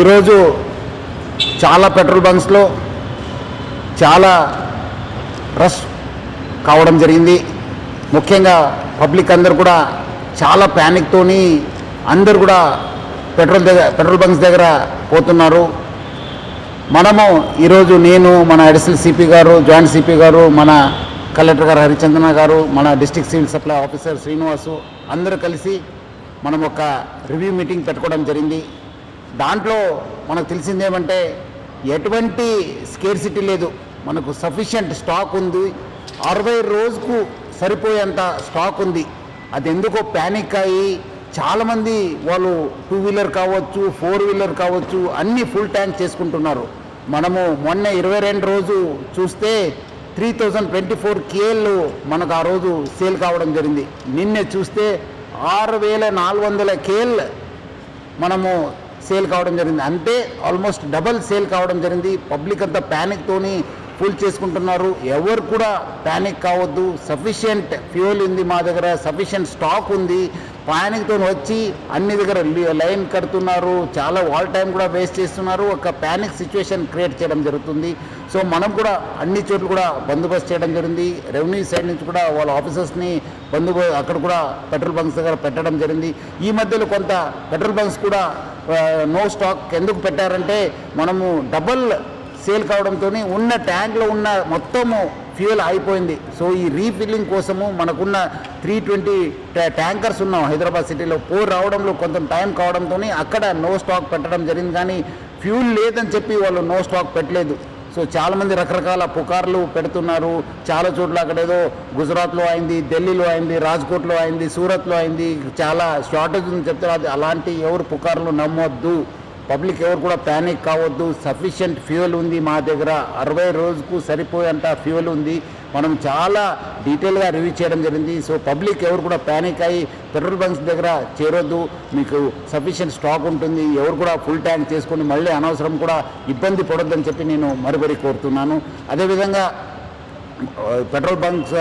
ఈరోజు చాలా పెట్రోల్ బంక్స్లో చాలా రష్ కావడం జరిగింది. ముఖ్యంగా పబ్లిక్ అందరు కూడా చాలా ప్యానిక్తోని అందరు కూడా పెట్రోల్ బంక్స్ దగ్గర పోతున్నారు. మనము ఈరోజు నేను, మన అడిషనల్ సిపి గారు, జాయింట్ సిపి గారు, మన కలెక్టర్ గారు హరిచందన గారు, మన district civil supply officer Srinivas అందరూ కలిసి మనం ఒక రివ్యూ మీటింగ్ పెట్టుకోవడం జరిగింది. దాంట్లో మనకు తెలిసిందేమంటే ఎటువంటి స్కేర్సిటీ లేదు, మనకు సఫిషియంట్ స్టాక్ ఉంది. 60 రోజుకు సరిపోయేంత స్టాక్ ఉంది. అది ఎందుకో ప్యానిక్ అయ్యి చాలామంది వాళ్ళు 2 వీలర్ కావచ్చు, 4 వీలర్ కావచ్చు, అన్నీ ఫుల్ ట్యాంక్ చేసుకుంటున్నారు. మనము మొన్న 22 రోజు చూస్తే 3024 KL మనకు ఆ రోజు సేల్ కావడం జరిగింది. నిన్నే చూస్తే 6400 KL మనము సేల్ కావడం జరిగింది. అంటే ఆల్మోస్ట్ డబల్ సేల్ కావడం జరిగింది. పబ్లిక్ అంతా ప్యానిక్తోని ఫుల్ చేసుకుంటున్నారు. ఎవరు కూడా ప్యానిక్ కావద్దు. సఫిషియంట్ ఫ్యూయల్ ఉంది మా దగ్గర, సఫిషియంట్ స్టాక్ ఉంది. ప్యానిక్తో వచ్చి అన్ని దగ్గర లైన్ కడుతున్నారు, చాలా వాల్ టైం కూడా వేస్ట్ చేస్తున్నారు. ఒక ప్యానిక్ సిచ్యువేషన్ క్రియేట్ చేయడం జరుగుతుంది. సో మనం కూడా అన్ని చోట్ల కూడా బందోబస్తు చేయడం జరిగింది. రెవెన్యూ సైడ్ నుంచి కూడా వాళ్ళ ఆఫీసర్స్ని అక్కడ కూడా పెట్రోల్ బంక్స్ దగ్గర పెట్టడం జరిగింది. ఈ మధ్యలో కొంత పెట్రోల్ బంక్స్ కూడా నో స్టాక్ ఎందుకు పెట్టారంటే మనము డబల్ సేల్ కావడంతో ఉన్న ట్యాంక్లో ఉన్న మొత్తము ఫ్యూయల్ అయిపోయింది. సో ఈ రీఫిల్లింగ్ కోసము మనకున్న 320 ట్యాంకర్స్ ఉన్నాం హైదరాబాద్ సిటీలో. రావడంలో కొంత టైం కావడంతో అక్కడ నో స్టాక్ పెట్టడం జరిగింది. కానీ ఫ్యూల్ లేదని చెప్పి వాళ్ళు నో స్టాక్ పెట్టలేదు. సో చాలామంది రకరకాల పుకార్లు పెడుతున్నారు. చాలా చోట్ల అక్కడ ఏదో గుజరాత్లో అయింది, ఢిల్లీలో అయింది, రాజ్కోట్లో అయింది, సూరత్లో అయింది, చాలా షార్టేజ్ ఉందని చెప్తారు. అది అలాంటి ఎవరు పుకార్లు నమ్మొద్దు. పబ్లిక్ ఎవరు కూడా ప్యానిక్ కావద్దు. సఫిషియంట్ ఫ్యూయల్ ఉంది మా దగ్గర. 60 రోజుకు సరిపోయేంత ఫ్యూయల్ ఉంది. మనం చాలా డీటెయిల్గా రివ్యూ చేయడం జరిగింది. సో పబ్లిక్ ఎవరు కూడా ప్యానిక్ అయ్యి పెట్రోల్ బంక్స్ దగ్గర చేరొద్దు. మీకు సఫిషియంట్ స్టాక్ ఉంటుంది. ఎవరు కూడా ఫుల్ ట్యాంక్ చేసుకొని మళ్ళీ అనవసరం కూడా ఇబ్బంది పడొద్దని చెప్పి నేను మరీ కోరుతున్నాను. అదేవిధంగా పెట్రోల్ బంక్స్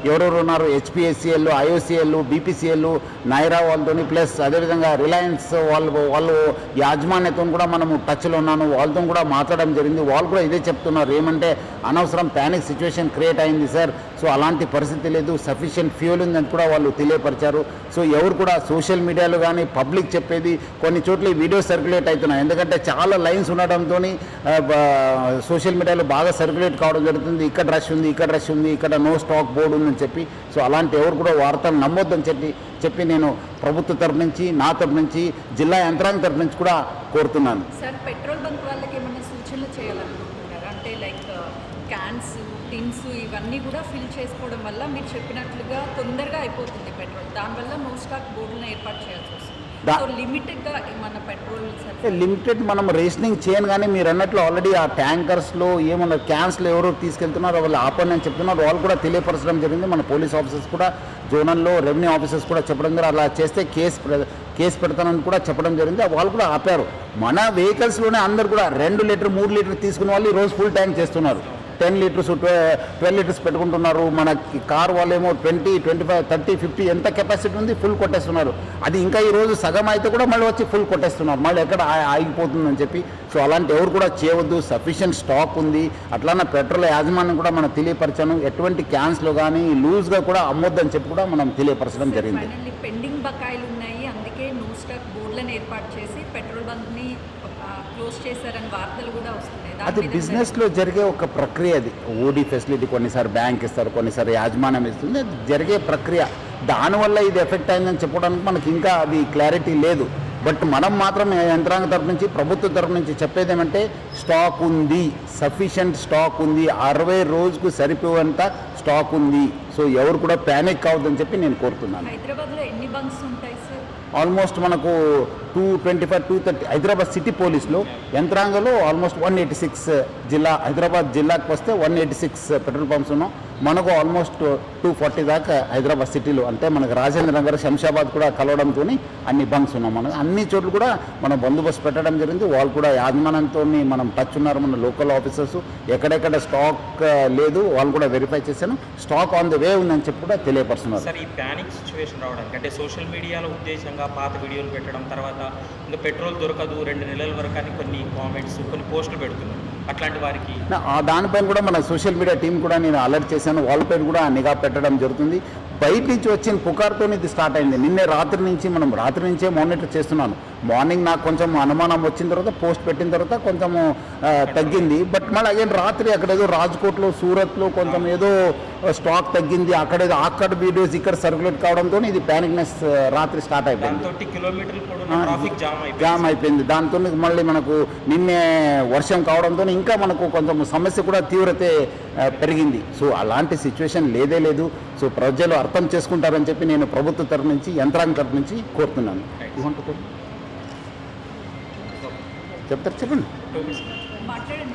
ఎవరెవరు ఉన్నారు, HPSCL, IOCL, BPCL, నైరా వాళ్ళతో ప్లస్ అదేవిధంగా రిలయన్స్ వాళ్ళు యాజమాన్యతో కూడా మనము టచ్లో ఉన్నాను. వాళ్ళతో కూడా మాట్లాడడం జరిగింది. వాళ్ళు కూడా ఇదే చెప్తున్నారు, ఏమంటే అనవసరం ప్యానిక్ సిచ్యువేషన్ క్రియేట్ అయింది సార్. సో అలాంటి పరిస్థితి లేదు, సఫిషియంట్ ఫ్యూయల్ ఉందని కూడా వాళ్ళు తెలియపరిచారు. సో ఎవరు కూడా సోషల్ మీడియాలో కానీ పబ్లిక్ చెప్పేది కొన్ని చోట్ల వీడియో సర్క్యులేట్ అవుతున్నాయి. ఎందుకంటే చాలా లైన్స్ ఉండడంతో సోషల్ మీడియాలో బాగా సర్క్యులేట్ కావడం జరుగుతుంది. ఇక్కడ రష్ ఉంది, ఇక్కడ నో స్టాక్ బోర్డు ఉందని చెప్పి. సో అలాంటి ఎవరు కూడా వార్తలు నమ్మొద్దని చెప్పి నేను ప్రభుత్వ తరఫు నుంచి, నా తరఫు నుంచి, జిల్లా యంత్రాంగం తరఫు నుంచి కూడా కోరుతున్నాను. సార్, పెట్రోల్ బంక్ వాళ్ళకి ఏమైనా సూచనలు చేయాలనుకుంటున్నారు అంటే లైక్ క్యాన్స్, టిన్స్ ఇవన్నీ కూడా ఫిల్ చేసుకోవడం వల్ల మీరు చెప్పినట్లుగా తొందరగా అయిపోతుంది పెట్రోల్. దానివల్ల నో స్టాక్ బోర్డులను ఏర్పాటు చేయాల్సి వస్తుంది. లిమిటెడ్గా మన పెట్రోల్ లిమిటెడ్ మనం రేషనింగ్ చేయను. కానీ మీరు అన్నట్లు ఆల్రెడీ ఆ ట్యాంకర్స్లో ఏమన్నా క్యాన్స్లో ఎవరో తీసుకెళ్తున్నారో వాళ్ళు ఆపండి అని చెప్తున్నారు. వాళ్ళు కూడా తెలియపరచడం జరిగింది. మన పోలీస్ ఆఫీసర్స్ కూడా, జోనల్లో రెవెన్యూ ఆఫీసర్స్ కూడా చెప్పడం జరిగింది. అలా చేస్తే కేసు పెడతానని కూడా చెప్పడం జరిగింది. వాళ్ళు కూడా ఆపారు. మన వెహికల్స్లోనే అందరు కూడా 2 లీటర్ 3 లీటర్ తీసుకునే వాళ్ళు ఈరోజు ఫుల్ ట్యాంక్ చేస్తున్నారు. 10 లీటర్స్ 12 లీటర్స్ పెట్టుకుంటున్నారు. మన కార్ వాళ్ళేమో 20, 25, 30, 50 ఎంత కెపాసిటీ ఉంది ఫుల్ కొట్టేస్తున్నారు. అది ఇంకా ఈరోజు సగం అయితే కూడా మళ్ళీ వచ్చి ఫుల్ కొట్టేస్తున్నారు. మళ్ళీ ఎక్కడ ఆగిపోతుందని చెప్పి. సో అలాంటి ఎవరు కూడా చేయవద్దు. సఫిషియంట్ స్టాక్ ఉంది. అట్లానే పెట్రోల్ యాజమాన్యం కూడా మనం తెలియపరచాను. ఎటువంటి క్యాన్స్లో కానీ లూజ్గా కూడా అమ్మొద్దని చెప్పి కూడా మనం తెలియపరచడం జరిగింది. పెండింగ్ బకాయిలు ఉన్నాయి, అందుకే నో స్టాక్ బోర్డులను ఏర్పాటు చేసి పెట్రోల్ బంక్ని క్లోజ్ చేశారని వార్తలు కూడా వస్తున్నాయి. అది బిజినెస్లో జరిగే ఒక ప్రక్రియ. అది ఓడి ఫెసిలిటీ కొన్నిసారి బ్యాంక్ ఇస్తారు, కొన్నిసారి యాజమాన్యం ఇస్తుంది. అది జరిగే ప్రక్రియ. దానివల్ల ఇది ఎఫెక్ట్ అయిందని చెప్పడానికి మనకి ఇంకా అది క్లారిటీ లేదు. బట్ మనం మాత్రం యంత్రాంగ తరఫు నుంచి, ప్రభుత్వ తరఫు నుంచి చెప్పేది ఏమంటే స్టాక్ ఉంది, సఫిషియంట్ స్టాక్ ఉంది, 60 రోజుకు సరిపోయేంత స్టాక్ ఉంది. సో ఎవరు కూడా ప్యానిక్ కావద్దని చెప్పి నేను కోరుతున్నాను. హైదరాబాద్లో ఎన్ని బంక్స్ ఉంటాయి సార్? ఆల్మోస్ట్ మనకు 225, 230 హైదరాబాద్ సిటీ పోలీసులో యంత్రాంగంలో ఆల్మోస్ట్ 186 హైదరాబాద్ జిల్లాకు వస్తే 186 పెట్రోల్ పంప్స్ ఉన్నాం. మనకు ఆల్మోస్ట్ 240 దాకా హైదరాబాద్ సిటీలో, అంటే మనకు రాజేంద్ర నగర్, శంషాబాద్ కూడా కలవడంతో అన్ని బంక్స్ ఉన్నాం. మనం అన్ని చోట్ల కూడా మనం బందోబస్తు పెట్టడం జరిగింది. వాళ్ళు కూడా యాజమాన్యంతో మనం టచ్ ఉన్నారు. మన లోకల్ ఆఫీసర్స్ ఎక్కడెక్కడ స్టాక్ లేదు వాళ్ళు కూడా వెరిఫై చేశాను. స్టాక్ ఆన్ ది వే అదే ఉందని చెప్పి కూడా తెలియపరుస్తున్నారు. సార్, ఈ ప్యానిక్ సిచ్యువేషన్ రావడానికి అంటే సోషల్ మీడియాలో ఉద్దేశంగా పాత వీడియోలు పెట్టడం, తర్వాత ఇంకా పెట్రోల్ దొరకదు 2 నెలల వరకు అని కొన్ని కామెంట్స్, కొన్ని పోస్టులు పెడుతున్నారు. అట్లాంటి వారికి దానిపైన కూడా మన సోషల్ మీడియా టీం కూడా నేను అలర్ట్ చేశాను. వాళ్ళపైన కూడా నిఘా పెట్టడం జరుగుతుంది. బయట నుంచి వచ్చిన పుకార్తో ఇది స్టార్ట్ అయింది. నిన్నే రాత్రి నుంచే మానిటర్ చేస్తున్నాను. మార్నింగ్ నాకు కొంచెం అనుమానం వచ్చిన తర్వాత పోస్ట్ పెట్టిన తర్వాత కొంచెము తగ్గింది. బట్ మళ్ళీ అగైన్ రాత్రి అక్కడేదో రాజ్కోట్లో, సూరత్లో కొంచెం ఏదో స్టాక్ తగ్గింది, అక్కడ వీడియోస్ ఇక్కడ సర్క్యులేట్ కావడంతో ఇది ప్యానిక్నెస్ రాత్రి స్టార్ట్ అయిపోయింది. కిలోమీటర్లు కూడా ట్రాఫిక్ జామ్ అయిపోయింది. దాంతో మళ్ళీ మనకు నిన్నే వర్షం కావడంతో ఇంకా మనకు కొంచెం సమస్య కూడా తీవ్రత పెరిగింది. సో అలాంటి సిచ్యువేషన్ లేదు. సో ప్రజలు అర్థం చేసుకుంటారని చెప్పి నేను ప్రభుత్వ తరఫు నుంచి, యంత్రాంగం తరఫు నుంచి కోరుతున్నాను. చెప్తారు, చెప్పండి. మాట్లాడండి.